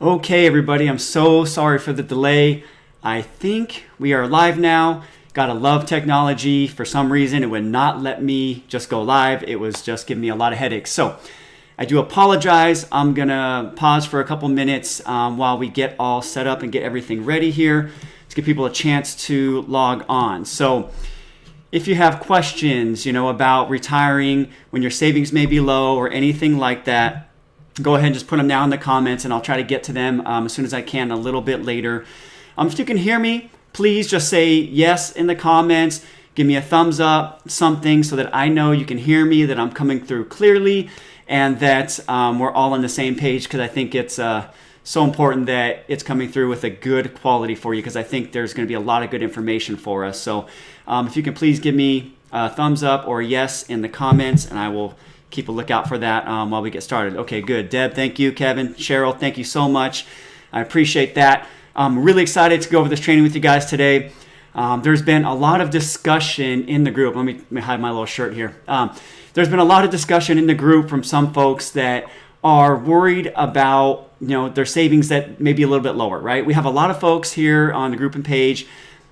Okay, everybody, I'm so sorry for the delay. I think we are live now. Gotta love technology. For some reason, it would not let me just go live. It was just giving me a lot of headaches. So I do apologize. I'm gonna pause for a couple minutes while we get all set up and get everything ready here to give people a chance to log on. So if you have questions, about retiring when your savings may be low or anything like that, go ahead and just put them down in the comments and I'll try to get to them as soon as I can a little bit later. If you can hear me, please just say yes in the comments. Give me a thumbs up, something, so that I know you can hear me, that I'm coming through clearly, and that we're all on the same page, because I think it's so important that it's coming through with a good quality for you, because I think there's going to be a lot of good information for us. So if you can please give me a thumbs up or a yes in the comments, and I will keep a lookout for that while we get started. Okay, good. Deb, thank you. Kevin, Cheryl, thank you so much. I appreciate that. I'm really excited to go over this training with you guys today. There's been a lot of discussion in the group. Let me hide my little shirt here. There's been a lot of discussion in the group from some folks that are worried about their savings that may be a little bit lower, right? We have a lot of folks here on the group and page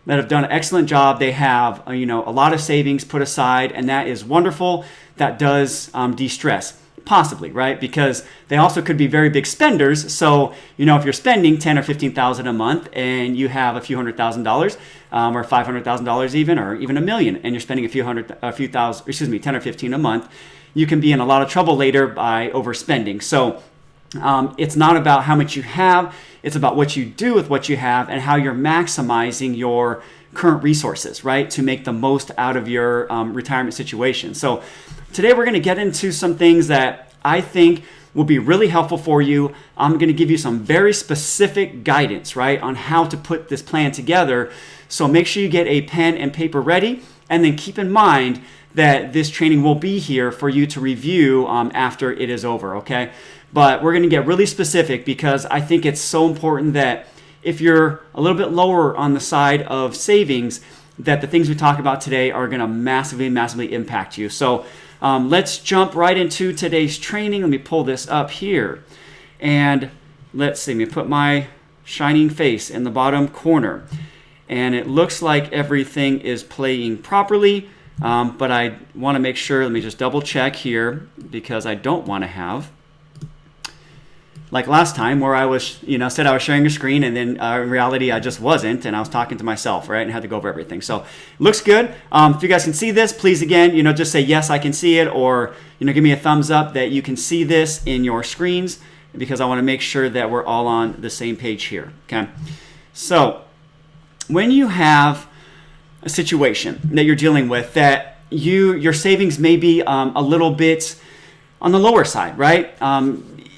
that have done an excellent job. They have a lot of savings put aside, and that is wonderful. That does de-stress, possibly, right? Because they also could be very big spenders. So, if you're spending $10,000 or $15,000 a month and you have a few $100,000 or $500,000 even, or even $1 million, and you're spending a few thousand, 10 or 15 a month, you can be in a lot of trouble later by overspending. So it's not about how much you have, it's about what you do with what you have and how you're maximizing your current resources, right, to make the most out of your retirement situation. So today we're going to get into some things that I think will be really helpful for you. I'm going to give you some very specific guidance, right, on how to put this plan together. So make sure you get a pen and paper ready, and then keep in mind that this training will be here for you to review after it is over, okay? But we're going to get really specific, because I think it's so important that if you're a little bit lower on the side of savings, that the things we talk about today are going to massively, massively impact you. So let's jump right into today's training. Let me pull this up here. And let's see, let me put my shining face in the bottom corner. And it looks like everything is playing properly, but I want to make sure, let me just double check here, because I don't want to have, like last time where I was, said I was sharing a screen, and then in reality I just wasn't, and I was talking to myself, right, and had to go over everything. So it looks good. If you guys can see this, please again, just say yes, I can see it, or give me a thumbs up that you can see this in your screens, because I want to make sure that we're all on the same page here. Okay, so when you have a situation that you're dealing with that your savings may be a little bit on the lower side, right?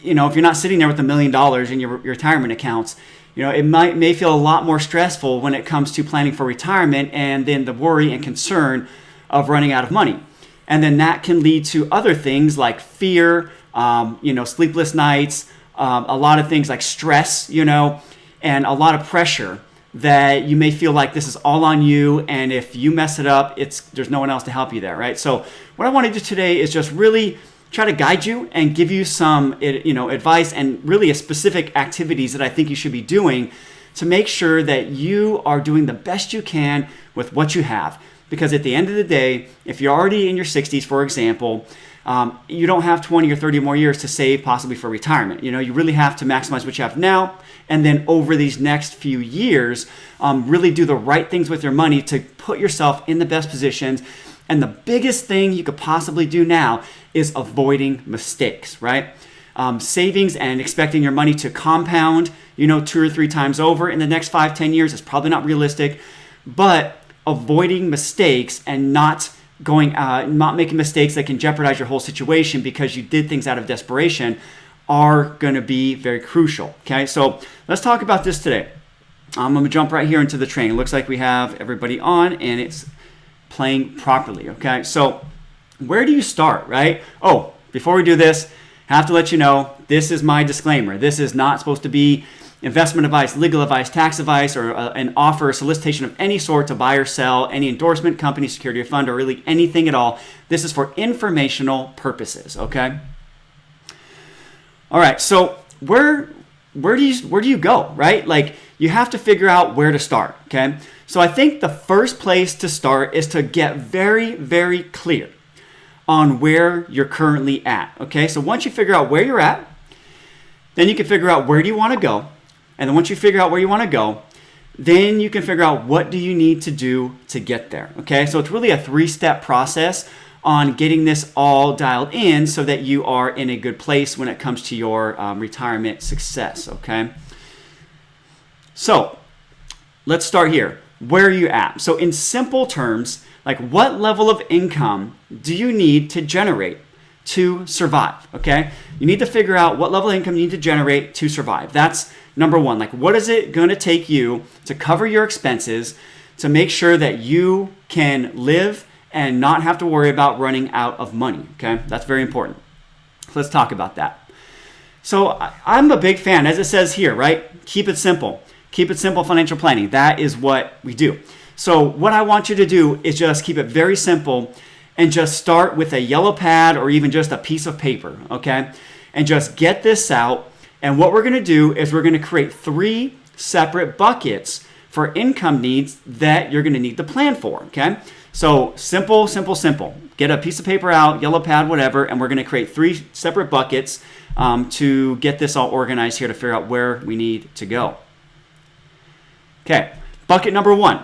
If you're not sitting there with $1 million in your retirement accounts, it may feel a lot more stressful when it comes to planning for retirement, and then the worry and concern of running out of money. And then that can lead to other things like fear, sleepless nights, a lot of things like stress, and a lot of pressure that you may feel like this is all on you, and if you mess it up, there's no one else to help you there, right? So what I want to do today is just really try to guide you and give you some, advice and really specific activities that I think you should be doing to make sure that you are doing the best you can with what you have. Because at the end of the day, if you're already in your 60s, for example, you don't have 20 or 30 more years to save possibly for retirement. You really have to maximize what you have now, and then over these next few years, really do the right things with your money to put yourself in the best positions. And the biggest thing you could possibly do now is avoiding mistakes, right? Savings and expecting your money to compound, 2 or 3 times over in the next 5-10 years is probably not realistic. But avoiding mistakes and not making mistakes that can jeopardize your whole situation because you did things out of desperation are going to be very crucial. Okay, so let's talk about this today. I'm going to jump right here into the training. It looks like we have everybody on and it's playing properly. Okay, so where do you start, right? Oh, before we do this, I have to let you know, this is my disclaimer. This is not supposed to be investment advice, legal advice, tax advice, or an offer or solicitation of any sort to buy or sell any endorsement, company, security, or fund, or really anything at all. This is for informational purposes, okay? All right, so where where do you go, right? Like, you have to figure out where to start, okay? So I think the first place to start is to get very, very clear on where you're currently at, okay? So once you figure out where you're at, then you can figure out where do you want to go. And then once you figure out where you want to go, then you can figure out what do you need to do to get there, okay? So it's really a 3-step process on getting this all dialed in so that you are in a good place when it comes to your retirement success, okay? So let's start here. Where are you at? So in simple terms, like, what level of income do you need to generate to survive, okay? You need to figure out what level of income you need to generate to survive. That's number one. Like, what is it going to take you to cover your expenses to make sure that you can live and not have to worry about running out of money, okay? That's very important. So let's talk about that. So I'm a big fan, as it says here, right? Keep it simple. Keep it simple financial planning. That is what we do. So what I want you to do is just keep it very simple and just start with a yellow pad or even just a piece of paper, okay? And just get this out. And what we're going to do is we're going to create 3 separate buckets for income needs that you're going to need to plan for, okay? So simple, simple, simple. Get a piece of paper out, yellow pad, whatever, and we're going to create 3 separate buckets to get this all organized here to figure out where we need to go. Okay, bucket number 1.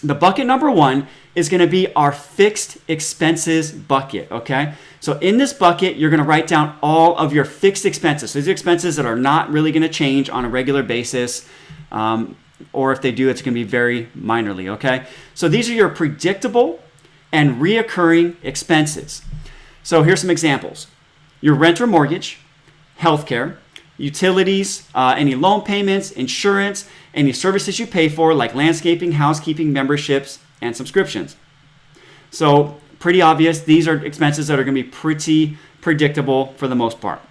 The bucket number 1 is going to be our fixed expenses bucket, okay? So in this bucket, you're going to write down all of your fixed expenses. So these are expenses that are not really going to change on a regular basis, or if they do, it's going to be very minorly, okay? So these are your predictable and reoccurring expenses. So here's some examples. Your rent or mortgage, healthcare, utilities, any loan payments, insurance, any services you pay for like landscaping, housekeeping, memberships, and subscriptions. So pretty obvious, these are expenses that are going to be pretty predictable for the most part.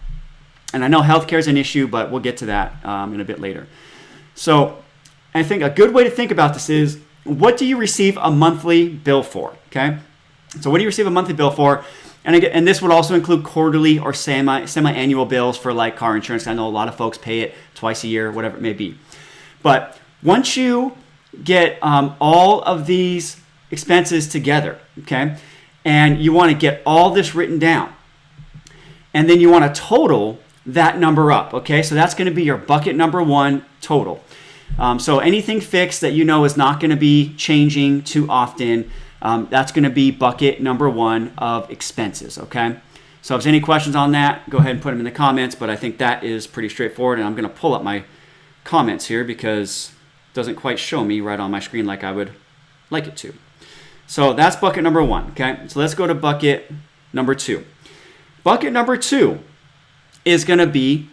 And I know healthcare is an issue, but we'll get to that in a bit later. So I think a good way to think about this is, what do you receive a monthly bill for, okay? So what do you receive a monthly bill for? And this would also include quarterly or semi-annual bills for like car insurance. I know a lot of folks pay it twice a year, whatever it may be. But once you get all of these expenses together, okay, and you want to get all this written down, and then you want to total that number up, okay? So that's going to be your bucket number 1 total. So anything fixed that you know is not going to be changing too often, that's going to be bucket number 1 of expenses, okay? So if there's any questions on that, go ahead and put them in the comments, but I think that is pretty straightforward, and I'm going to pull up my comments here because it doesn't quite show me right on my screen like I would like it to. So that's bucket number 1, okay? So let's go to bucket number 2. Bucket number 2 is going to be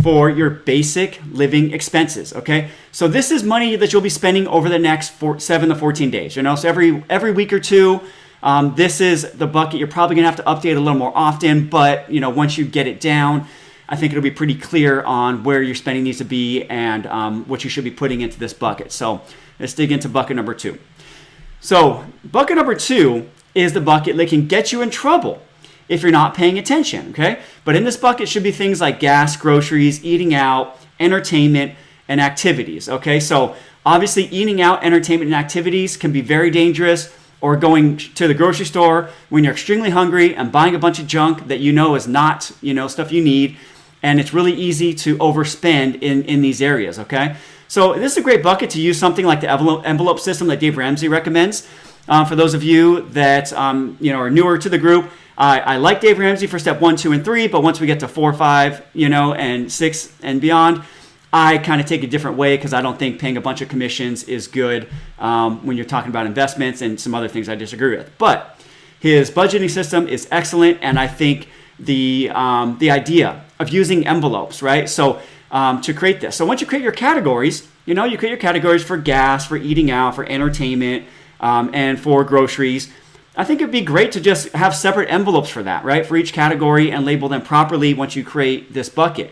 for your basic living expenses, okay? So this is money that you'll be spending over the next 7 to 14 days, you know? So every week or two, this is the bucket. You're probably gonna have to update a little more often, but you know, once you get it down, I think it'll be pretty clear on where your spending needs to be and what you should be putting into this bucket. So let's dig into bucket number 2. So bucket number 2 is the bucket that can get you in trouble if you're not paying attention, okay? But in this bucket should be things like gas, groceries, eating out, entertainment, and activities, okay? So obviously eating out, entertainment, and activities can be very dangerous, or going to the grocery store when you're extremely hungry and buying a bunch of junk that you know is not, you know, stuff you need, and it's really easy to overspend in these areas, okay? So this is a great bucket to use something like the envelope system that Dave Ramsey recommends. For those of you that you know, are newer to the group, I like Dave Ramsey for step 1, 2, and 3, but once we get to 4, 5, you know, and 6 and beyond, I kind of take a different way because I don't think paying a bunch of commissions is good when you're talking about investments and some other things I disagree with. But his budgeting system is excellent, and I think the idea of using envelopes, right? So to create this. So once you create your categories, you know, you create your categories for gas, for eating out, for entertainment, and for groceries. I think it'd be great to just have separate envelopes for that, right? For each category and label them properly once you create this bucket.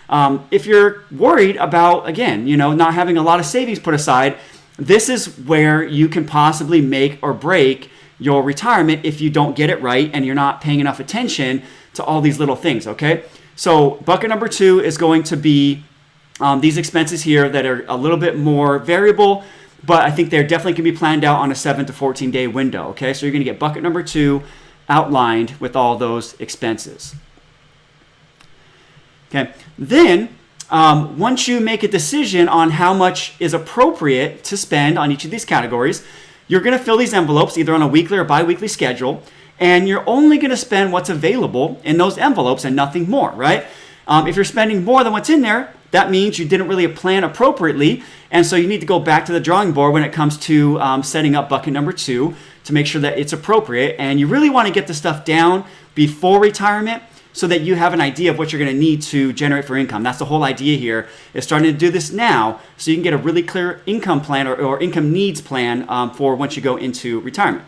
If you're worried about, again, you know, not having a lot of savings put aside, this is where you can possibly make or break your retirement if you don't get it right and you're not paying enough attention to all these little things, okay? So bucket number 2 is going to be these expenses here that are a little bit more variable, but I think they're definitely can be planned out on a 7 to 14 day window. Okay, so you're going to get bucket number 2 outlined with all those expenses. Okay, then once you make a decision on how much is appropriate to spend on each of these categories, you're going to fill these envelopes either on a weekly or bi-weekly schedule, and you're only going to spend what's available in those envelopes and nothing more, right? If you're spending more than what's in there, that means you didn't really plan appropriately, and so you need to go back to the drawing board when it comes to setting up bucket number 2 to make sure that it's appropriate. And you really want to get the stuff down before retirement so that you have an idea of what you're going to need to generate for income. That's the whole idea here, is starting to do this now so you can get a really clear income plan or income needs plan for once you go into retirement.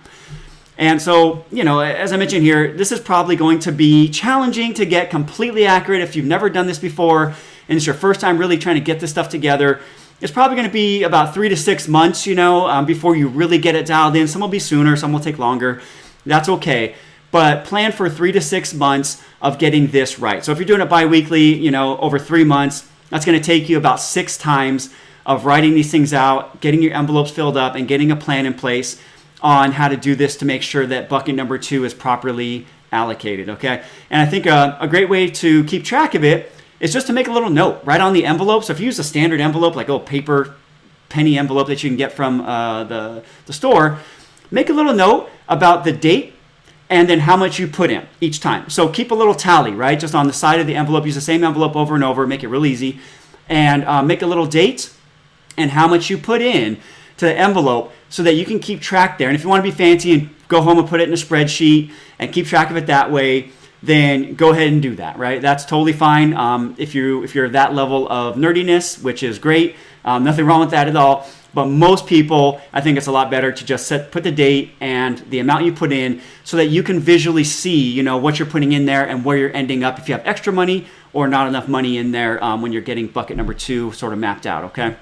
And so, as I mentioned here, this is probably going to be challenging to get completely accurate if you've never done this before and it's your first time really trying to get this stuff together. It's probably going to be about 3 to 6 months, before you really get it dialed in. Some will be sooner, some will take longer. That's okay. But plan for 3 to 6 months of getting this right. So if you're doing it bi-weekly, over 3 months, that's going to take you about 6 times of writing these things out, getting your envelopes filled up, and getting a plan in place on how to do this to make sure that bucket number 2 is properly allocated, okay? And I think a great way to keep track of it is just to make a little note right on the envelope. So if you use a standard envelope, like a paper penny envelope that you can get from the store, make a little note about the date and then how much you put in each time. So keep a little tally, right? Just on the side of the envelope, use the same envelope over and over, make it real easy, and make a little date and how much you put in to the envelope so that you can keep track there. And if you want to be fancy and go home and put it in a spreadsheet and keep track of it that way, then go ahead and do that, right? That's totally fine if you're that level of nerdiness, which is great. Nothing wrong with that at all. But most people, I think it's a lot better to just put the date and the amount you put in so that you can visually see, what you're putting in there and where you're ending up if you have extra money or not enough money in there when you're getting bucket number 2 sort of mapped out, okay?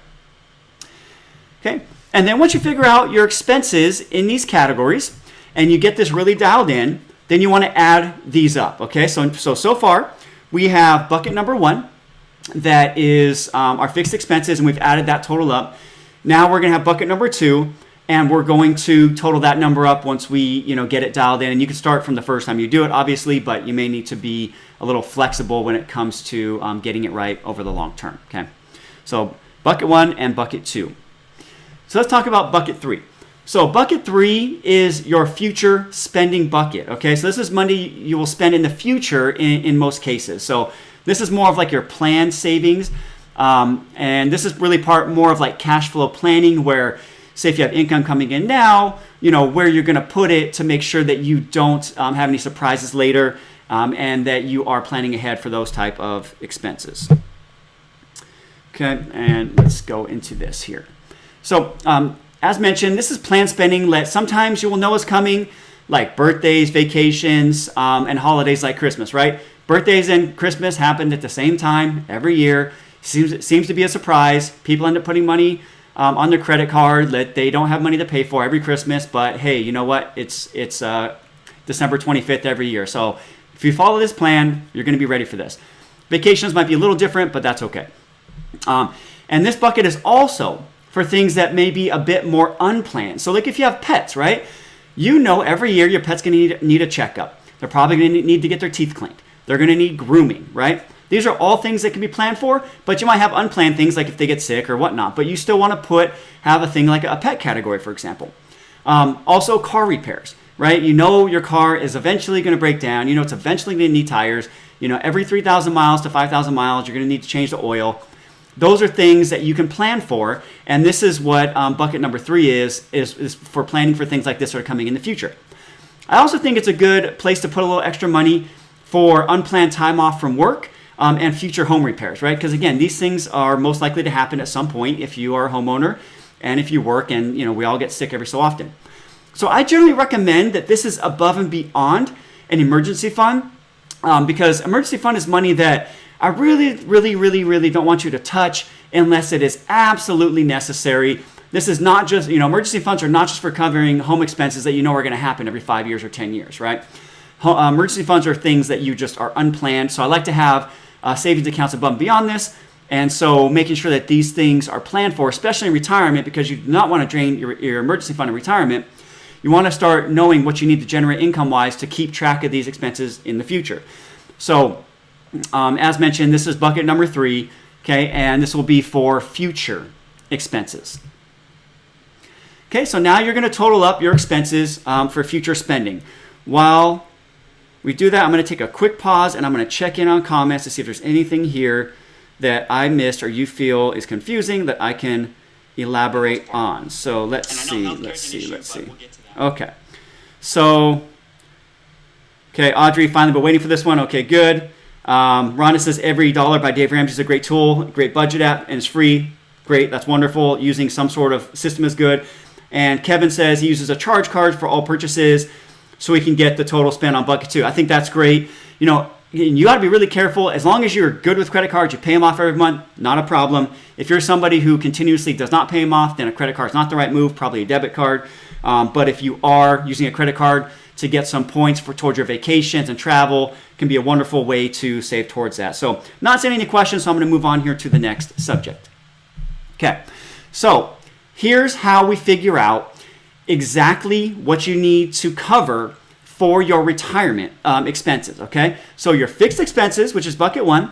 Okay, and then once you figure out your expenses in these categories and you get this really dialed in, then you want to add these up, okay? So far, we have bucket number 1 that is our fixed expenses, and we've added that total up. Now we're going to have bucket number 2, and we're going to total that number up once we, get it dialed in. And you can start from the first time you do it, obviously, but you may need to be a little flexible when it comes to getting it right over the long term, okay? So bucket 1 and bucket 2. So let's talk about bucket 3. So bucket 3 is your future spending bucket, okay? So this is money you will spend in the future in most cases. So this is more of like your planned savings. And this is really more of like cash flow planning where, say if you have income coming in now, where you're going to put it to make sure that you don't have any surprises later and that you are planning ahead for those type of expenses. Okay, and let's go into this here. So as mentioned, this is planned spending that sometimes you will know is coming, like birthdays, vacations, and holidays like Christmas, right? Birthdays and Christmas happened at the same time every year. It seems to be a surprise. People end up putting money on their credit card that they don't have money to pay for every Christmas. But hey, you know what? It's December 25th every year. So if you follow this plan, you're going to be ready for this. Vacations might be a little different, but that's okay. And this bucket is also for things that may be a bit more unplanned. So like if you have pets, right? Every year your pet's going to need a checkup. They're probably going to need to get their teeth cleaned. They're going to need grooming, right? These are all things that can be planned for, but you might have unplanned things like if they get sick or whatnot. But you still want to have a thing like a pet category, for example. Also car repairs, right? Your car is eventually going to break down. It's eventually going to need tires. Every 3,000 miles to 5,000 miles, you're going to need to change the oil. Those are things that you can plan for, and this is what bucket number 3 is for planning for things like this that are coming in the future. I also think it's a good place to put a little extra money for unplanned time off from work and future home repairs, right? Because again, these things are most likely to happen at some point if you are a homeowner and if you work, and we all get sick every so often. So I generally recommend that this is above and beyond an emergency fund because emergency fund is money that I really, really, really, really don't want you to touch unless it is absolutely necessary. This is not just, emergency funds are not just for covering home expenses that are going to happen every 5 years or 10 years, right? Emergency funds are things that you just are unplanned. So I like to have savings accounts above and beyond this. And so making sure that these things are planned for, especially in retirement, because you do not want to drain your emergency fund in retirement. You want to start knowing what you need to generate income-wise to keep track of these expenses in the future. So as mentioned, this is bucket number 3, okay, and this will be for future expenses. Okay, so now you're going to total up your expenses for future spending. While we do that, I'm going to take a quick pause and I'm going to check in on comments to see if there's anything here that I missed or you feel is confusing that I can elaborate on. So let's see. Okay. So, okay, Audrey, finally been waiting for this one. Okay, good. Rhonda says Every Dollar by Dave Ramsey is a great tool, great budget app, and it's free. Great, that's wonderful. Using some sort of system is good. And Kevin says he uses a charge card for all purchases so he can get the total spend on bucket 2. I think that's great. You know, you got to be really careful. As long as you're good with credit cards, you pay them off every month, not a problem. If you're somebody who continuously does not pay them off, then a credit card is not the right move, probably a debit card. But if you are using a credit card to get some points towards your vacations and travel, can be a wonderful way to save towards that. So not seeing any questions, so I'm going to move on here to the next subject. Okay, so here's how we figure out exactly what you need to cover for your retirement expenses, okay? So your fixed expenses, which is bucket 1,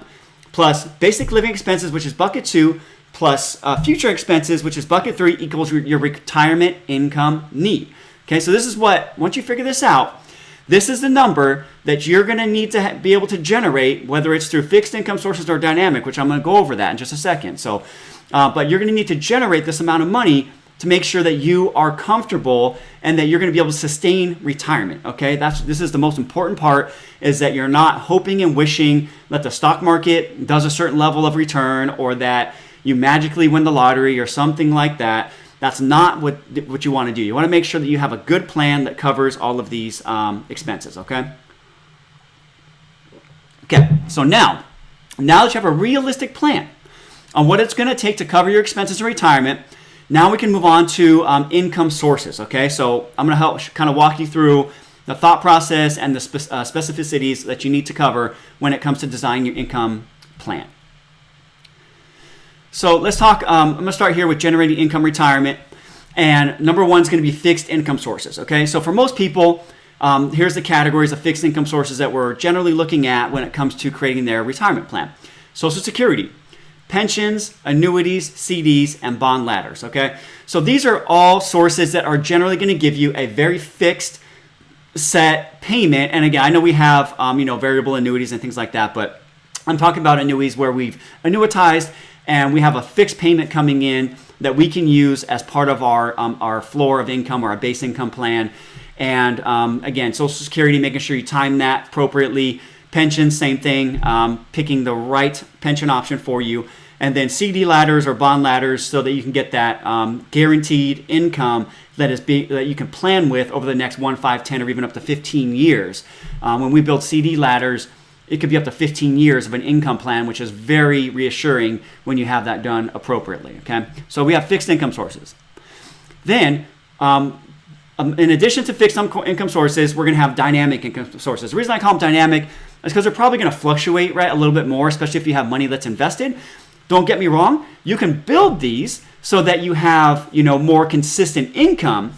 plus basic living expenses, which is bucket 2, plus future expenses, which is bucket 3, equals your retirement income need. Okay, so this is what, once you figure this out, this is the number that you're going to need to be able to generate, whether it's through fixed income sources or dynamic, which I'm going to go over that in just a second. So, but you're going to need to generate this amount of money to make sure that you are comfortable and that you're going to be able to sustain retirement. Okay, this is the most important part, is that you're not hoping and wishing that the stock market does a certain level of return or that you magically win the lottery or something like that. That's not what you want to do. You want to make sure that you have a good plan that covers all of these expenses, okay? Okay, so now that you have a realistic plan on what it's going to take to cover your expenses in retirement, now we can move on to income sources, okay? So I'm going to help kind of walk you through the thought process and the specificities that you need to cover when it comes to designing your income plan. So let's talk, I'm going to start here with generating income retirement. And number 1 is going to be fixed income sources, okay? So for most people, here's the categories of fixed income sources that we're generally looking at when it comes to creating their retirement plan. Social Security, pensions, annuities, CDs, and bond ladders, okay? So these are all sources that are generally going to give you a very fixed set payment. And again, I know we have, variable annuities and things like that, but I'm talking about annuities where we've annuitized and we have a fixed payment coming in that we can use as part of our floor of income or our base income plan. And again, Social Security, making sure you time that appropriately. Pensions, same thing, picking the right pension option for you. And then CD ladders or bond ladders so that you can get that guaranteed income that you can plan with over the next 1, 5, 10, or even up to 15 years. When we build CD ladders, it could be up to 15 years of an income plan, which is very reassuring when you have that done appropriately, okay? So we have fixed income sources. Then, in addition to fixed income sources, we're going to have dynamic income sources. The reason I call them dynamic is because they're probably going to fluctuate, right, a little bit more, especially if you have money that's invested. Don't get me wrong. You can build these so that you have, more consistent income.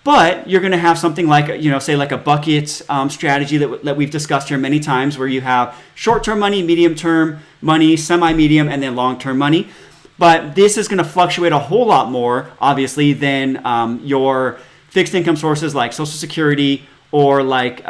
But you're going to have something like, say like a bucket strategy that we've discussed here many times, where you have short-term money, medium-term money, semi-medium, and then long-term money. But this is going to fluctuate a whole lot more, obviously, than your fixed income sources like Social Security or like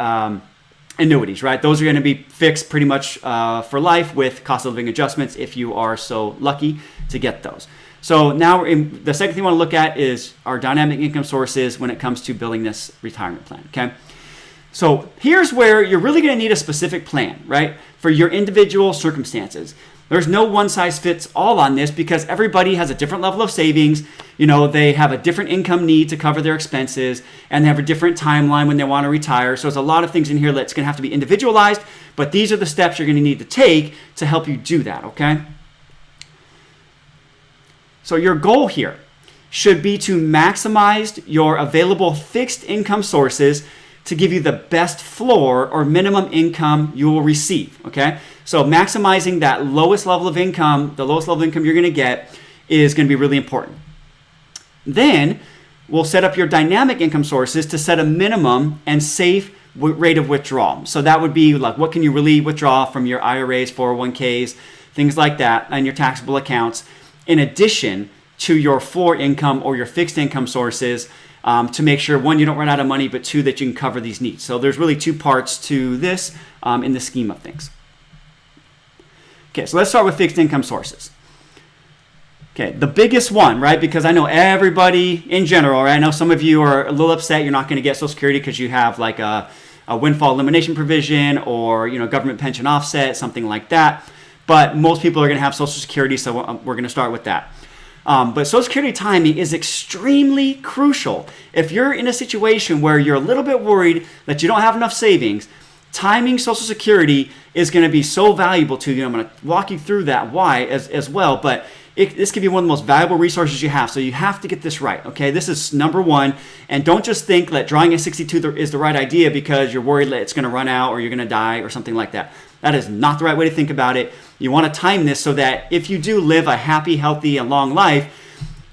annuities, right? Those are going to be fixed pretty much for life with cost of living adjustments if you are so lucky to get those. So now the second thing we want to look at is our dynamic income sources when it comes to building this retirement plan, okay? So here's where you're really going to need a specific plan, right, for your individual circumstances. There's no one size fits all on this because everybody has a different level of savings. They have a different income need to cover their expenses, and they have a different timeline when they want to retire. So there's a lot of things in here that's going to have to be individualized, but these are the steps you're going to need to take to help you do that, okay? So your goal here should be to maximize your available fixed income sources to give you the best floor or minimum income you will receive, okay? So maximizing that lowest level of income, the lowest level of income you're going to get is going to be really important. Then we'll set up your dynamic income sources to set a minimum and safe rate of withdrawal. So that would be like, what can you really withdraw from your IRAs, 401ks, things like that, and your taxable accounts, in addition to your floor income or your fixed income sources, to make sure, one, you don't run out of money, but two, that you can cover these needs. So there's really two parts to this in the scheme of things. Okay, so let's start with fixed income sources. Okay, the biggest one, right? Because I know everybody in general, right? I know some of you are a little upset you're not going to get Social Security because you have like a windfall elimination provision or, you know, government pension offset, something like that. But most people are going to have Social Security, so we're going to start with that. But Social Security timing is extremely crucial. If you're in a situation where you're a little bit worried that you don't have enough savings, timing Social Security is going to be so valuable to you. I'm going to walk you through that why as well, but this could be one of the most valuable resources you have. So you have to get this right, okay? This is number one. And don't just think that drawing at 62 is the right idea because you're worried that it's going to run out or you're going to die or something like that. That is not the right way to think about it. You want to time this so that if you do live a happy, healthy, and long life,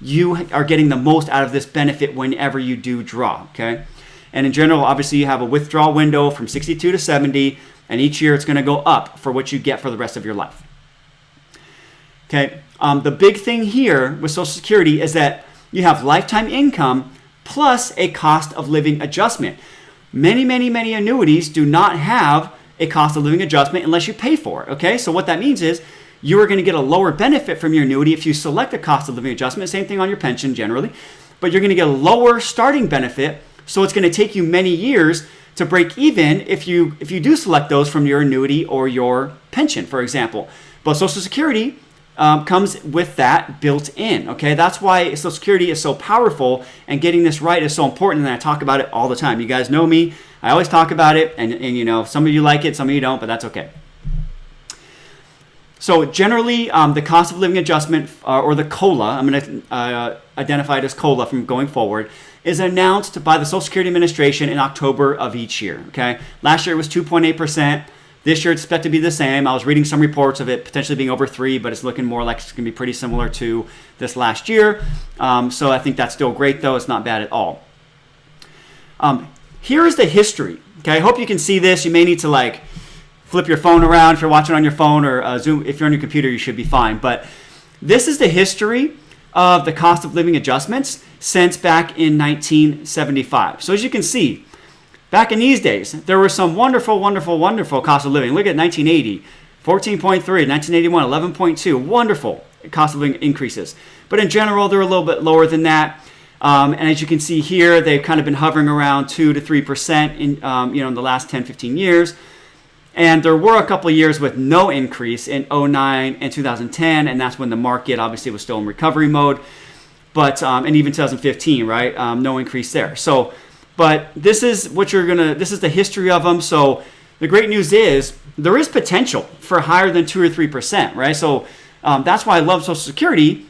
you are getting the most out of this benefit whenever you do draw, okay? And in general, obviously, you have a withdrawal window from 62 to 70, and each year it's going to go up for what you get for the rest of your life. Okay, the big thing here with Social Security is that you have lifetime income plus a cost of living adjustment. Many annuities do not have a cost of living adjustment unless you pay for it, okay? So what that means is you are going to get a lower benefit from your annuity if you select a cost of living adjustment, same thing on your pension generally, but you're going to get a lower starting benefit, so it's going to take you many years to break even if you do select those from your annuity or your pension, for example. But Social Security comes with that built in, okay? That's why Social Security is so powerful, and getting this right is so important, and I talk about it all the time. You guys know me. I always talk about it, and you know, some of you like it, some of you don't, but that's okay. So generally, the cost of living adjustment, or the COLA, I'm going to identify it as COLA from going forward, is announced by the Social Security Administration in October of each year, okay? Last year it was 2.8%. This year it's expected to be the same. I was reading some reports of it potentially being over 3, but it's looking more like it's going to be pretty similar to this last year. So I think that's still great, though. It's not bad at all. Here is the history. Okay, I hope you can see this. You may need to like flip your phone around if you're watching on your phone, or Zoom. If you're on your computer, you should be fine. But this is the history of the cost of living adjustments since back in 1975. So as you can see, back in these days, there were some wonderful cost of living. Look at 1980, 14.3, 1981, 11.2, wonderful cost of living increases. But in general, they're a little bit lower than that. And as you can see here, they've kind of been hovering around 2 to 3% in the last 10, 15 years. And there were a couple of years with no increase in 2009 and 2010, and that's when the market obviously was still in recovery mode. But and even 2015, right? No increase there. So, but this is this is the history of them. So the great news is there is potential for higher than 2 or 3%, right? So that's why I love Social Security,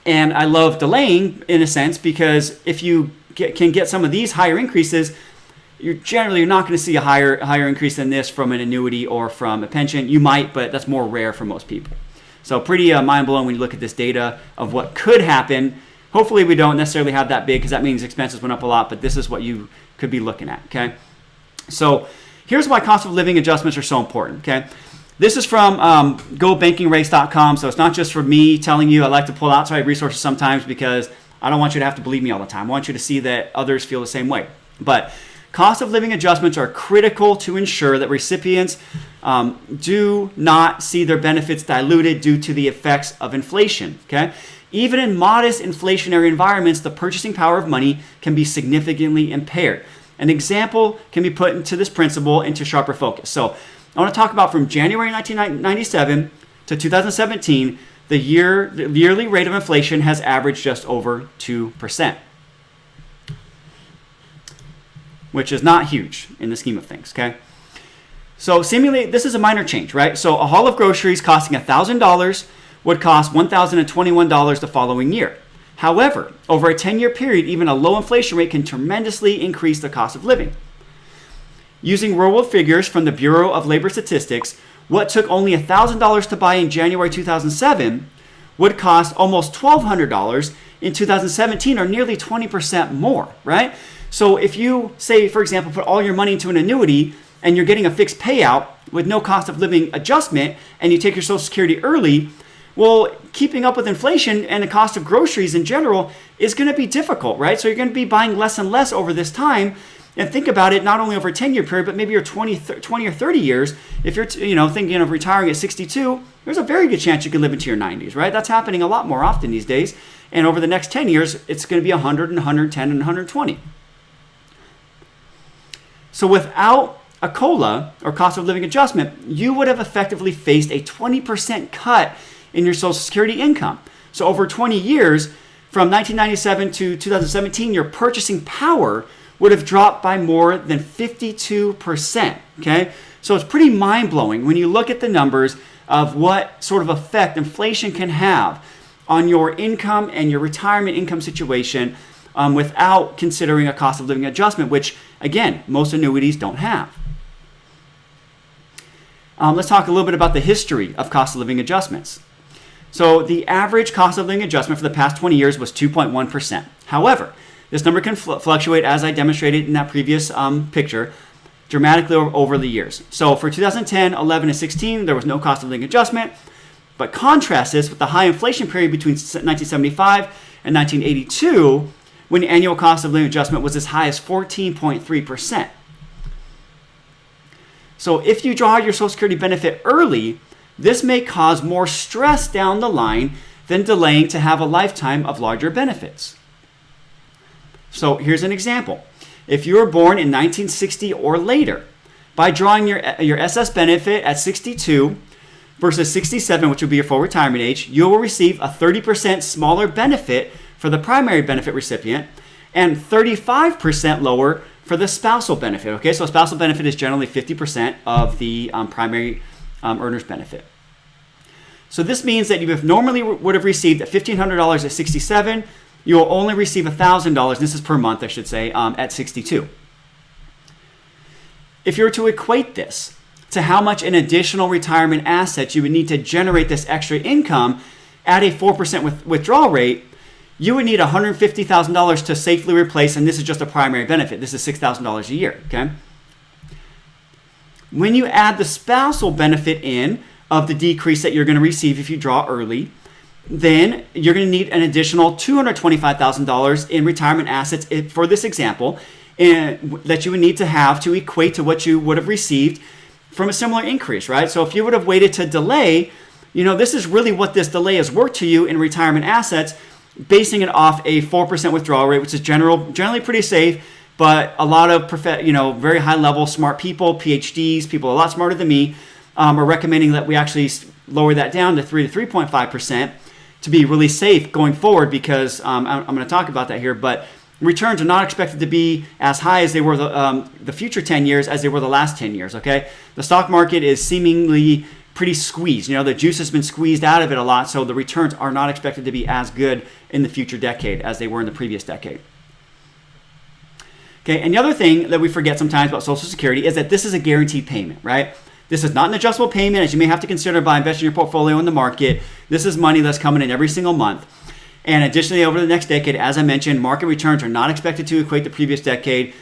and I love delaying in a sense, because if you can get some of these higher increases, you're not going to see a higher increase than this from an annuity or from a pension. You might, but that's more rare for most people. So pretty mind-blowing when you look at this data of what could happen. Hopefully we don't necessarily have that big, because that means expenses went up a lot, but this is what you could be looking at, okay? So here's why cost of living adjustments are so important, okay? This is from GoBankingRates.com, so it's not just for me telling you. I like to pull outside resources sometimes because I don't want you to have to believe me all the time. I want you to see that others feel the same way. But cost of living adjustments are critical to ensure that recipients do not see their benefits diluted due to the effects of inflation, okay? Even in modest inflationary environments, the purchasing power of money can be significantly impaired. An example can be put into this principle into sharper focus. So I want to talk about from January 1997 to 2017, the yearly rate of inflation has averaged just over 2%, which is not huge in the scheme of things, okay? So seemingly, this is a minor change, right? So a haul of groceries costing $1,000 would cost $1,021 the following year. However, over a 10-year period, even a low inflation rate can tremendously increase the cost of living. Using real-world figures from the Bureau of Labor Statistics, what took only $1,000 to buy in January 2007 would cost almost $1,200 in 2017, or nearly 20% more, right? So if you say, for example, put all your money into an annuity and you're getting a fixed payout with no cost of living adjustment, and you take your Social Security early, well, keeping up with inflation and the cost of groceries in general is going to be difficult, right? So you're going to be buying less and less over this time. And think about it, not only over a 10-year period, but maybe your 20 or 30 years. If you're thinking of retiring at 62, there's a very good chance you could live into your 90s, right? That's happening a lot more often these days. And over the next 10 years, it's going to be 100 and 110 and 120. So without a COLA, or cost of living adjustment, you would have effectively faced a 20% cut in your Social Security income. So over 20 years, from 1997 to 2017, your purchasing power would have dropped by more than 52%, okay? So it's pretty mind-blowing when you look at the numbers of what sort of effect inflation can have on your income and your retirement income situation without considering a cost of living adjustment, which, again, most annuities don't have. Let's talk a little bit about the history of cost of living adjustments. So the average cost of living adjustment for the past 20 years was 2.1%. However, this number can fluctuate, as I demonstrated in that previous picture, dramatically over the years. So for 2010, 11, and 16, there was no cost of living adjustment. But contrast this with the high inflation period between 1975 and 1982, when the annual cost of living adjustment was as high as 14.3%. So if you draw your Social Security benefit early, this may cause more stress down the line than delaying to have a lifetime of larger benefits. So here's an example. If you were born in 1960 or later, by drawing your SS benefit at 62 versus 67, which would be your full retirement age, you will receive a 30% smaller benefit for the primary benefit recipient and 35% lower for the spousal benefit. Okay, so a spousal benefit is generally 50% of the primary earner's benefit. So this means that you normally would have received $1,500 at 67, you will only receive $1,000, this is per month I should say, at 62. If you were to equate this to how much an additional retirement asset you would need to generate this extra income at a 4% withdrawal rate, you would need $150,000 to safely replace, and this is just a primary benefit, this is $6,000 a year, okay? When you add the spousal benefit in of the decrease that you're going to receive if you draw early, then you're going to need an additional $225,000 in retirement assets for this example, and that you would need to have to equate to what you would have received from a similar increase, right? So if you would have waited to delay, this is really what this delay is worth to you in retirement assets, basing it off a 4% withdrawal rate, which is generally pretty safe, but a lot of very high-level smart people, PhDs, people a lot smarter than me, are recommending that we actually lower that down to 3 to 3.5% to be really safe going forward, because I'm going to talk about that here, but returns are not expected to be as high as they were the future 10 years as they were the last 10 years, okay? The stock market is seemingly pretty squeezed. The juice has been squeezed out of it a lot, so the returns are not expected to be as good in the future decade as they were in the previous decade. Okay, and the other thing that we forget sometimes about Social Security is that this is a guaranteed payment, right? This is not an adjustable payment, as you may have to consider by investing your portfolio in the market. This is money that's coming in every single month. And additionally, over the next decade, as I mentioned, market returns are not expected to equate the previous decade,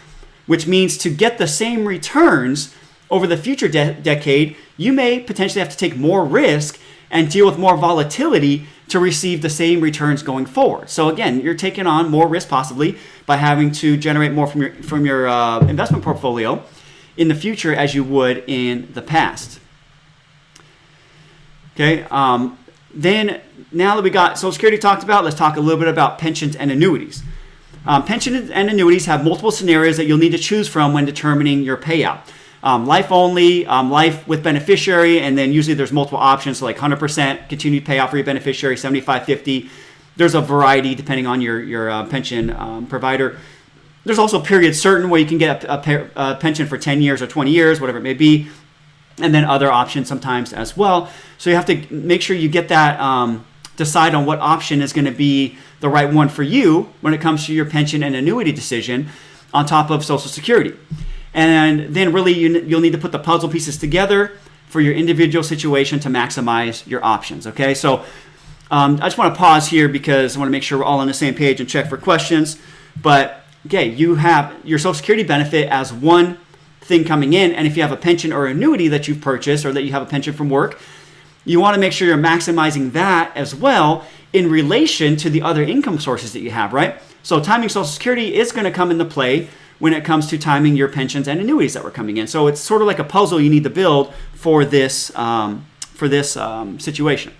which means to get the same returns over the future decade, you may potentially have to take more risk and deal with more volatility to receive the same returns going forward. So again, you're taking on more risk possibly by having to generate more from your investment portfolio in the future as you would in the past. Okay, then now that we got Social Security talked about, let's talk a little bit about pensions and annuities. Pensions and annuities have multiple scenarios that you'll need to choose from when determining your payout. Life only, life with beneficiary, and then usually there's multiple options, so like 100% continued payout for your beneficiary, 75-50. There's a variety depending on your pension provider. There's also period certain where you can get a pension for 10 years or 20 years, whatever it may be, and then other options sometimes as well. So you have to make sure you get that, decide on what option is going to be the right one for you when it comes to your pension and annuity decision on top of Social Security. And then really you'll need to put the puzzle pieces together for your individual situation to maximize your options. Okay, so I just want to pause here because I want to make sure we're all on the same page and check for questions. But okay, you have your Social Security benefit as one thing coming in, and if you have a pension or annuity that you've purchased or that you have a pension from work, you want to make sure you're maximizing that as well in relation to the other income sources that you have, right? So timing Social Security is going to come into play when it comes to timing your pensions and annuities that were coming in. So it's sort of like a puzzle you need to build for this situation.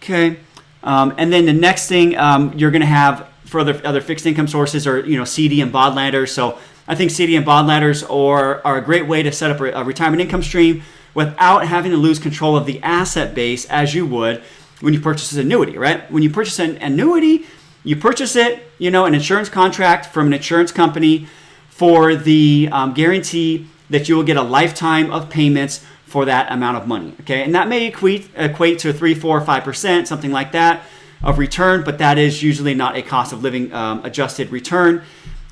Okay, and then the next thing you're going to have for other fixed income sources are CD and bond ladders. So I think CD and bond ladders are a great way to set up a retirement income stream without having to lose control of the asset base as you would when you purchase an annuity, right? When you purchase an annuity, you purchase it, an insurance contract from an insurance company for the guarantee that you will get a lifetime of payments for that amount of money, okay? And that may equate to 3, 4, 5%, something like that of return, but that is usually not a cost of living adjusted return.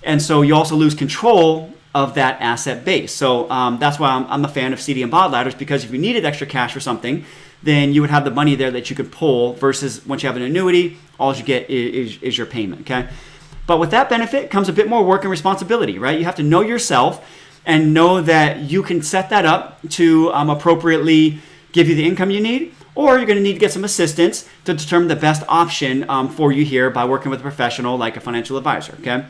And so you also lose control of that asset base. So that's why I'm a fan of CD and bond ladders, because if you needed extra cash for something, then you would have the money there that you could pull versus once you have an annuity, all you get is your payment, okay? But with that benefit comes a bit more work and responsibility, right? You have to know yourself and know that you can set that up to appropriately give you the income you need, or you're going to need to get some assistance to determine the best option for you here by working with a professional like a financial advisor, okay?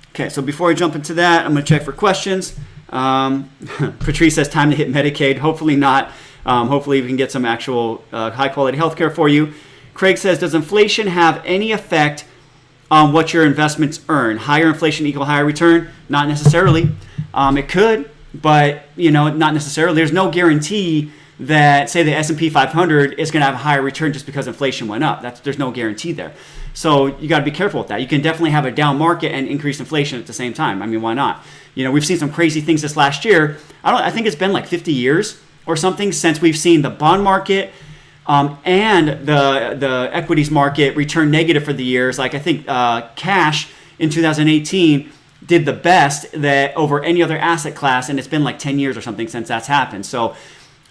Okay, so before I jump into that, I'm going to check for questions. Patrice says time to hit Medicaid. Hopefully not. Hopefully we can get some actual high-quality healthcare for you. Craig says, does inflation have any effect on what your investments earn? Higher inflation equal higher return? Not necessarily. It could, but not necessarily. There's no guarantee that, say, the S&P 500 is going to have a higher return just because inflation went up. There's no guarantee there. So you got to be careful with that. You can definitely have a down market and increase inflation at the same time. I mean, why not? We've seen some crazy things this last year. I think it's been like 50 years or something since we've seen the bond market and the equities market return negative for the years. Like I think cash in 2018 did the best that over any other asset class, and it's been like 10 years or something since that's happened. So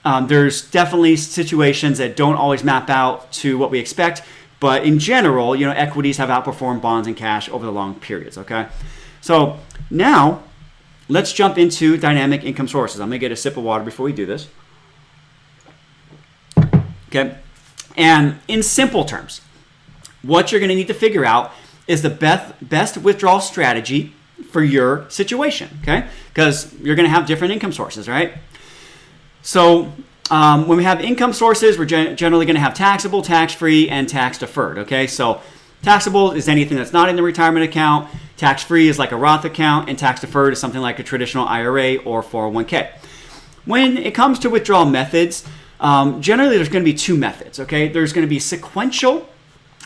there's definitely situations that don't always map out to what we expect. But in general, equities have outperformed bonds and cash over the long periods, okay? So now let's jump into dynamic income sources. I'm going to get a sip of water before we do this. Okay? And in simple terms, what you're going to need to figure out is the best withdrawal strategy for your situation, okay? Because you're going to have different income sources, right? So when we have income sources, we're generally going to have taxable, tax-free, and tax-deferred, okay? So taxable is anything that's not in the retirement account. Tax-free is like a Roth account, and tax-deferred is something like a traditional IRA or 401k. When it comes to withdrawal methods, generally there's going to be two methods, okay? There's going to be sequential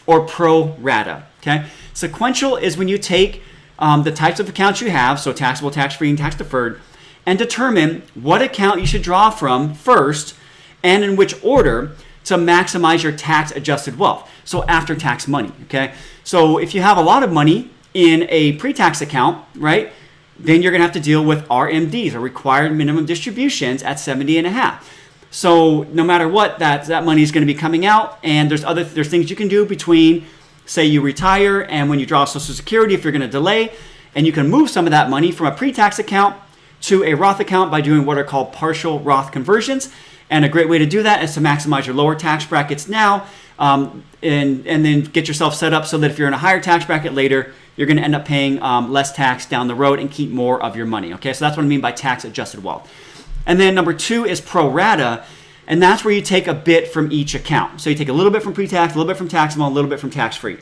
or pro rata, okay? Sequential is when you take the types of accounts you have, so taxable, tax-free, and tax-deferred, and determine what account you should draw from first and in which order to maximize your tax-adjusted wealth. So after-tax money, okay? So if you have a lot of money in a pre-tax account, right, then you're going to have to deal with RMDs, or required minimum distributions, at 70.5. So no matter what, that money is going to be coming out, and there's things you can do between, say, you retire and when you draw Social Security, if you're going to delay, and you can move some of that money from a pre-tax account to a Roth account by doing what are called partial Roth conversions. And a great way to do that is to maximize your lower tax brackets now, and then get yourself set up so that if you're in a higher tax bracket later, you're going to end up paying less tax down the road and keep more of your money. Okay, so that's what I mean by tax-adjusted wealth. And then number two is pro rata, and that's where you take a bit from each account. So you take a little bit from pre-tax, a little bit from taxable, a little bit from tax-free.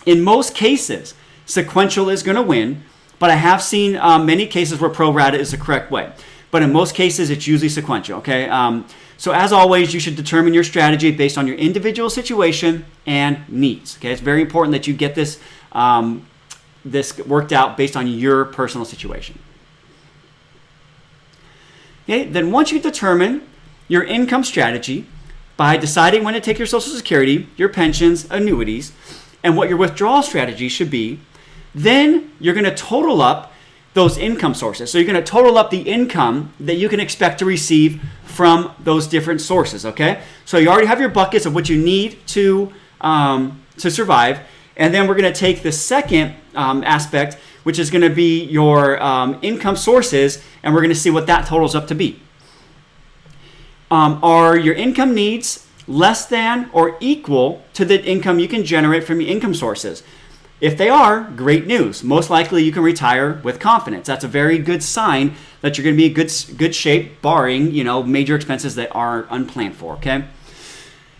In most cases, sequential is going to win, but I have seen many cases where pro rata is the correct way. But in most cases, it's usually sequential, okay? So as always, you should determine your strategy based on your individual situation and needs, okay? It's very important that you get this worked out based on your personal situation. Okay, then once you determine your income strategy by deciding when to take your Social Security, your pensions, annuities, and what your withdrawal strategy should be, then you're going to total up those income sources. So you're going to total up the income that you can expect to receive from those different sources, okay? So you already have your buckets of what you need to survive, and then we're going to take the second aspect, which is going to be your income sources, and we're going to see what that totals up to be. Are your income needs less than or equal to the income you can generate from your income sources? If they are, great news. Most likely you can retire with confidence. That's a very good sign that you're going to be in good shape, barring, major expenses that are unplanned for, okay?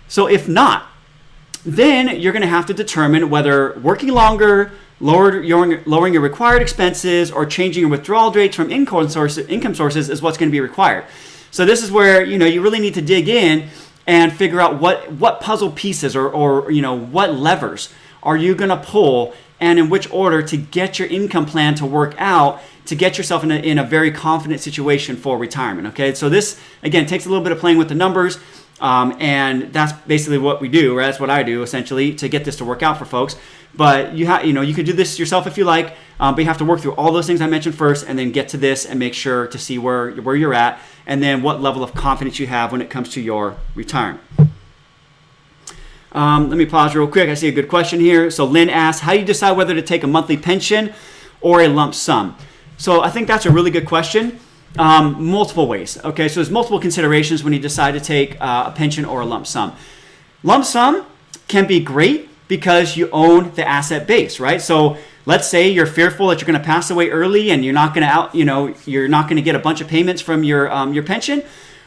So if not, then you're going to have to determine whether working longer, lowering your required expenses, or changing your withdrawal rates from income sources is what's going to be required. So this is where, you really need to dig in and figure out what puzzle pieces or what levers are you going to pull and in which order to get your income plan to work out to get yourself in a very confident situation for retirement, okay? So this, again, takes a little bit of playing with the numbers, and that's basically what we do, or that's what I do, essentially, to get this to work out for folks. But you could do this yourself if you like, but you have to work through all those things I mentioned first and then get to this and make sure to see where you're at and then what level of confidence you have when it comes to your retirement. Let me pause real quick. I see a good question here. So Lynn asks, how do you decide whether to take a monthly pension or a lump sum? So I think that's a really good question. Multiple ways. Okay, so there's multiple considerations when you decide to take a pension or a lump sum. Lump sum can be great because you own the asset base, right? So let's say you're fearful that you're going to pass away early and you're not going to get a bunch of payments from your pension.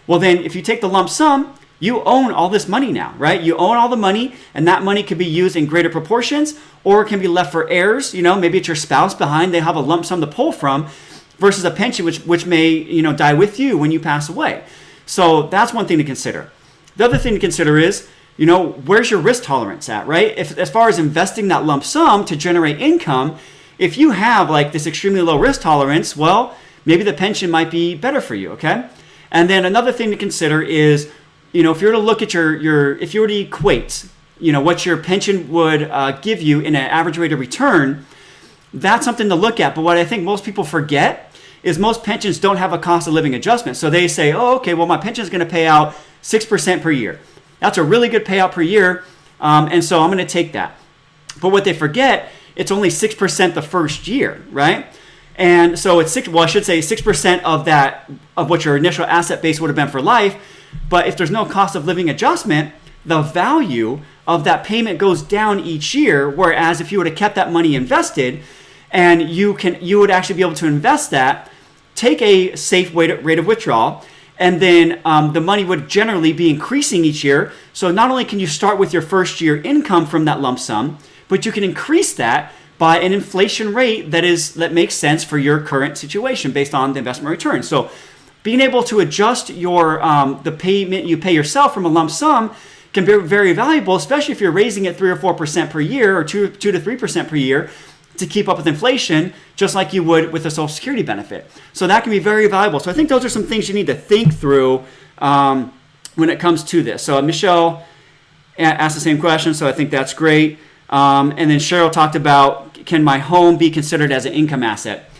Well, then if you take the lump sum, you own all this money now, right? You own all the money, and that money could be used in greater proportions, or it can be left for heirs. Maybe it's your spouse behind; they have a lump sum to pull from, versus a pension which may die with you when you pass away. So that's one thing to consider. The other thing to consider is where's your risk tolerance at, right? If as far as investing that lump sum to generate income, if you have like this extremely low risk tolerance, well, maybe the pension might be better for you, okay? And then another thing to consider is if you were to look at if you were to equate, what your pension would give you in an average rate of return, that's something to look at. But what I think most people forget is most pensions don't have a cost of living adjustment. So they say, oh, okay, well, my pension is going to pay out 6% per year. That's a really good payout per year, and so I'm going to take that. But what they forget, it's only 6% the first year, right? And so it's 6% of what your initial asset base would have been for life. But if there's no cost of living adjustment, the value of that payment goes down each year. Whereas if you would have kept that money invested, and you would actually be able to invest that, take a safe rate of withdrawal, and then the money would generally be increasing each year. So not only can you start with your first year income from that lump sum, but you can increase that by an inflation rate that makes sense for your current situation based on the investment return. So being able to adjust your the payment you pay yourself from a lump sum can be very valuable, especially if you're raising it 3 or 4% per year, or 2 to 3% per year, to keep up with inflation, just like you would with a Social Security benefit. So that can be very valuable. So I think those are some things you need to think through when it comes to this. So Michelle asked the same question, so I think that's great. And then Cheryl talked about, can my home be considered as an income asset?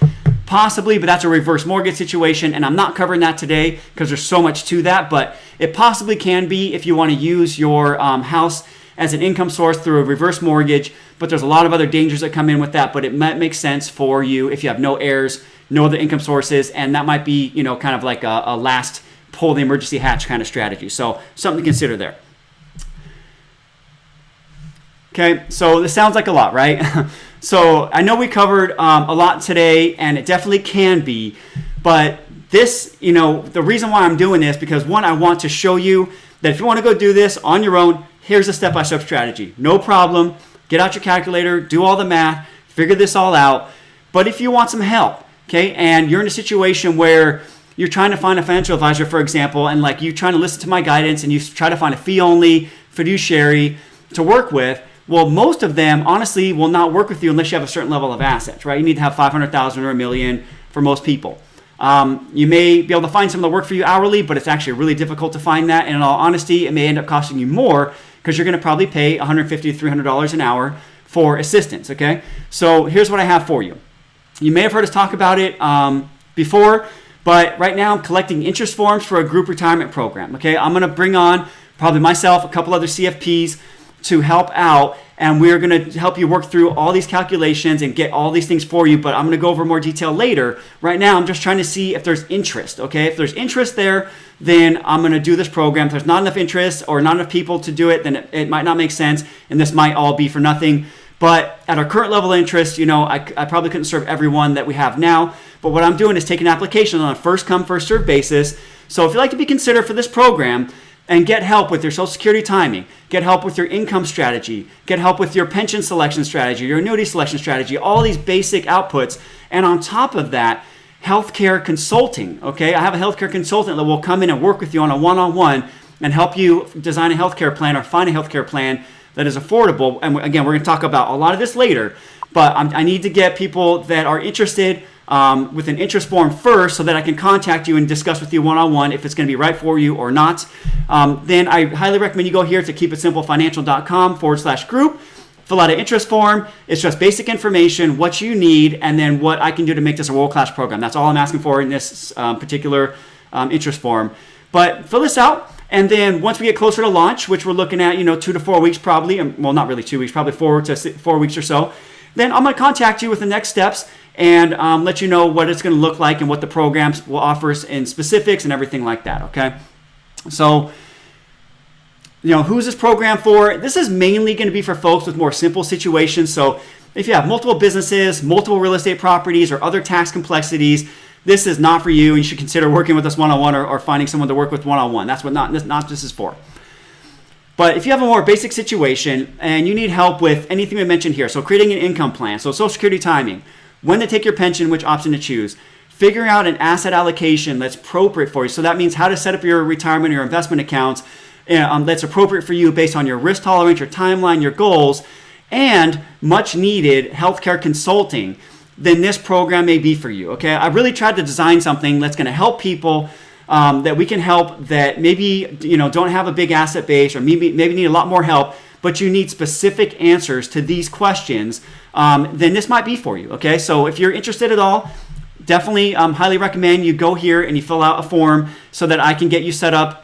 Possibly, but that's a reverse mortgage situation, and I'm not covering that today because there's so much to that, but it possibly can be if you want to use your house as an income source through a reverse mortgage, but there's a lot of other dangers that come in with that, but it might make sense for you if you have no heirs, no other income sources, and that might be, kind of like a last pull the emergency hatch kind of strategy. So something to consider there. Okay, so this sounds like a lot, right? So I know we covered a lot today, and it definitely can be, but this, the reason why I'm doing this, because one, I want to show you that if you want to go do this on your own, here's a step-by-step strategy. No problem. Get out your calculator, do all the math, figure this all out. But if you want some help, okay, and you're in a situation where you're trying to find a financial advisor, for example, and like you're trying to listen to my guidance and you try to find a fee-only fiduciary to work with, well, most of them, honestly, will not work with you unless you have a certain level of assets, right? You need to have $500,000 or $1 million for most people. You may be able to find some that work for you hourly, but it's actually really difficult to find that. And in all honesty, it may end up costing you more because you're going to probably pay $150 to $300 an hour for assistance, okay? So here's what I have for you. You may have heard us talk about it before, but right now I'm collecting interest forms for a group retirement program, okay? I'm gonna bring on probably myself, a couple other CFPs to help out, and we're gonna help you work through all these calculations and get all these things for you, but I'm gonna go over more detail later. Right now, I'm just trying to see if there's interest, okay? If there's interest there, then I'm gonna do this program. If there's not enough interest or not enough people to do it, then it might not make sense, and this might all be for nothing. But at our current level of interest, I probably couldn't serve everyone that we have now, but what I'm doing is taking applications on a first come, first served basis. So if you'd like to be considered for this program, and get help with your Social Security timing, get help with your income strategy, get help with your pension selection strategy, your annuity selection strategy, all these basic outputs. And on top of that, healthcare consulting, okay? I have a healthcare consultant that will come in and work with you on a one-on-one and help you design a healthcare plan or find a healthcare plan that is affordable. And again, we're gonna talk about a lot of this later, but I need to get people that are interested with an interest form first so that I can contact you and discuss with you one-on-one if it's going to be right for you or not. Then I highly recommend you go here to keepitsimplefinancial.com/group, fill out an interest form. It's just basic information, what you need, and then what I can do to make this a world-class program. That's all I'm asking for in this particular interest form. But fill this out, and then once we get closer to launch, which we're looking at, 2 to 4 weeks probably, well, not really 2 weeks, probably 4 to 4 weeks or so, then I'm going to contact you with the next steps and let you know what it's going to look like and what the programs will offer us in specifics and everything like that, okay? So, who's this program for? This is mainly going to be for folks with more simple situations. So if you have multiple businesses, multiple real estate properties, or other tax complexities, this is not for you, and you should consider working with us one-on-one or finding someone to work with one-on-one. That's what not this is for. But if you have a more basic situation and you need help with anything we mentioned here, so creating an income plan, so Social Security timing, when to take your pension, which option to choose, figuring out an asset allocation that's appropriate for you. So that means how to set up your retirement or your investment accounts that's appropriate for you based on your risk tolerance, your timeline, your goals, and much needed healthcare consulting, then this program may be for you, okay? I really tried to design something that's gonna help people that we can help that maybe don't have a big asset base or maybe need a lot more help, but you need specific answers to these questions, then this might be for you, okay? So if you're interested at all, definitely highly recommend you go here and you fill out a form so that I can get you set up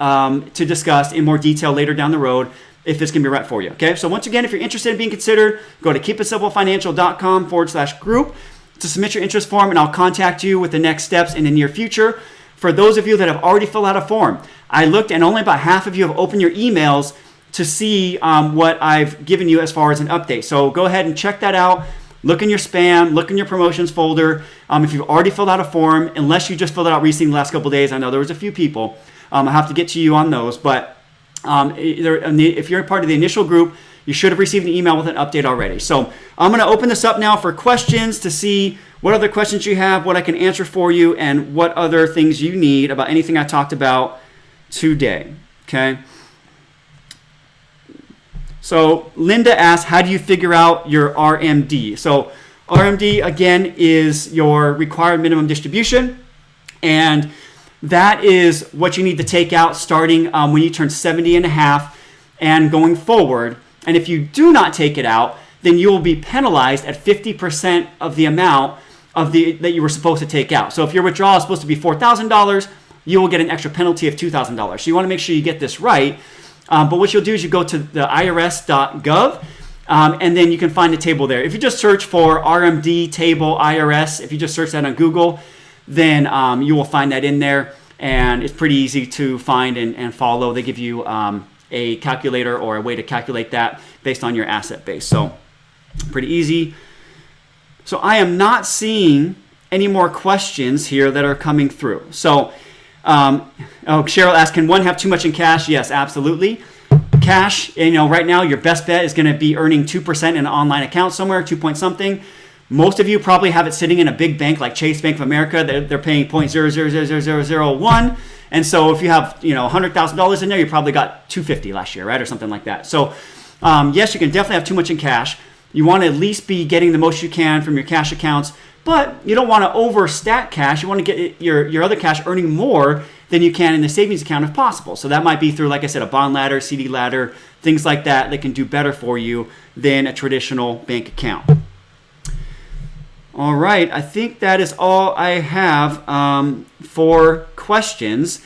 to discuss in more detail later down the road if this can be right for you, okay? So once again, if you're interested in being considered, go to keepitsimplefinancial.com/group to submit your interest form, and I'll contact you with the next steps in the near future. For those of you that have already filled out a form, I looked and only about half of you have opened your emails to see what I've given you as far as an update. So go ahead and check that out. Look in your spam, look in your promotions folder. If you've already filled out a form, unless you just filled it out recently in the last couple of days, I know there was a few people. I have to get to you on those, but if you're a part of the initial group, you should have received an email with an update already. So I'm going to open this up now for questions to see what other questions you have, what I can answer for you, and what other things you need about anything I talked about today, okay? So Linda asked, how do you figure out your RMD? So RMD, again, is your required minimum distribution, and that is what you need to take out starting when you turn 70 and a half and going forward. And if you do not take it out, then you will be penalized at 50% of the amount that you were supposed to take out. So if your withdrawal is supposed to be $4,000, you will get an extra penalty of $2,000. So you want to make sure you get this right. But what you'll do is you go to the irs.gov, and then you can find a table there. If you just search for RMD table IRS, if you just search that on Google, then you will find that in there. And it's pretty easy to find and follow. They give you a calculator or a way to calculate that based on your asset base. So pretty easy. So I am not seeing any more questions here that are coming through. So, Cheryl asked, can one have too much in cash? Yes, absolutely. Cash, right now your best bet is going to be earning 2% in an online account somewhere, 2 point something. Most of you probably have it sitting in a big bank like Chase Bank of America. They're paying 0.000001. And so if you have, $100,000 in there, you probably got $250 last year, right? Or something like that. So yes, you can definitely have too much in cash. You want to at least be getting the most you can from your cash accounts, but you don't want to overstack cash. You want to get your other cash earning more than you can in the savings account if possible. So that might be through, like I said, a bond ladder, CD ladder, things like that can do better for you than a traditional bank account. All right, I think that is all I have for questions.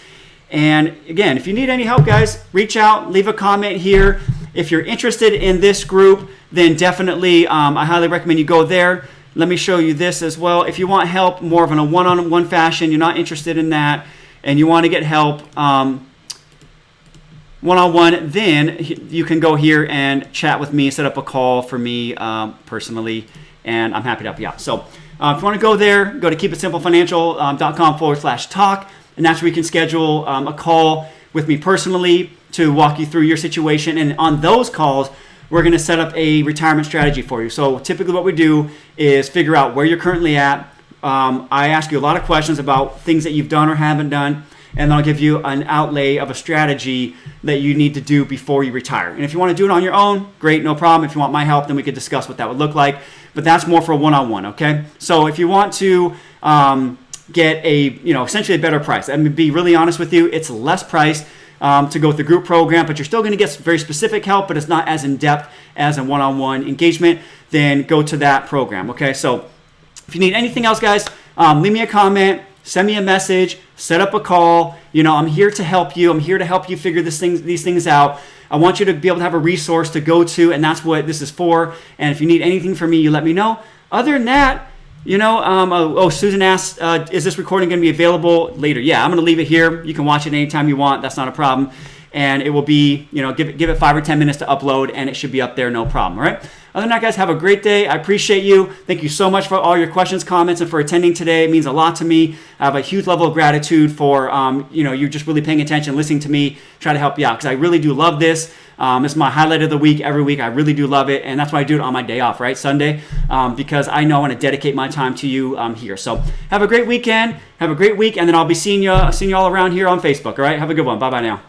And again, if you need any help, guys, reach out, leave a comment here. If you're interested in this group, then definitely I highly recommend you go there. Let me show you this as well. If you want help more of in a one-on-one fashion, you're not interested in that, and you want to get help one-on-one, then you can go here and chat with me, set up a call for me personally, and I'm happy to help you out. So if you want to go there, go to keepitsimplefinancial.com/talk, and that's where you can schedule a call with me personally to walk you through your situation. And on those calls, we're going to set up a retirement strategy for you. So typically what we do is figure out where you're currently at. I ask you a lot of questions about things that you've done or haven't done, and then I'll give you an outlay of a strategy that you need to do before you retire. And if you want to do it on your own, great, no problem. If you want my help, then we could discuss what that would look like. But that's more for a one-on-one, okay? So if you want to get essentially a better price, I'm going to be really honest with you, it's less price to go with the group program, but you're still going to get very specific help, but it's not as in-depth as a one-on-one engagement. Then go to that program, okay? So if you need anything else, guys, leave me a comment, send me a message, set up a call. I'm here to help you. I'm here to help you figure these things out. I want you to be able to have a resource to go to, and that's what this is for. And if you need anything from me, you let me know. Other than that, Susan asked, is this recording going to be available later? Yeah, I'm going to leave it here. You can watch it anytime you want. That's not a problem. And it will be, give it 5 or 10 minutes to upload, and it should be up there, no problem, all right? Other than that, guys, have a great day. I appreciate you. Thank you so much for all your questions, comments, and for attending today. It means a lot to me. I have a huge level of gratitude for, you just really paying attention, listening to me, try to help you out, because I really do love this. It's my highlight of the week every week. I really do love it, and that's why I do it on my day off, right, Sunday, because I know I want to dedicate my time to you here. So have a great weekend. Have a great week, and then I'll be seeing you all around here on Facebook, all right? Have a good one. Bye-bye now.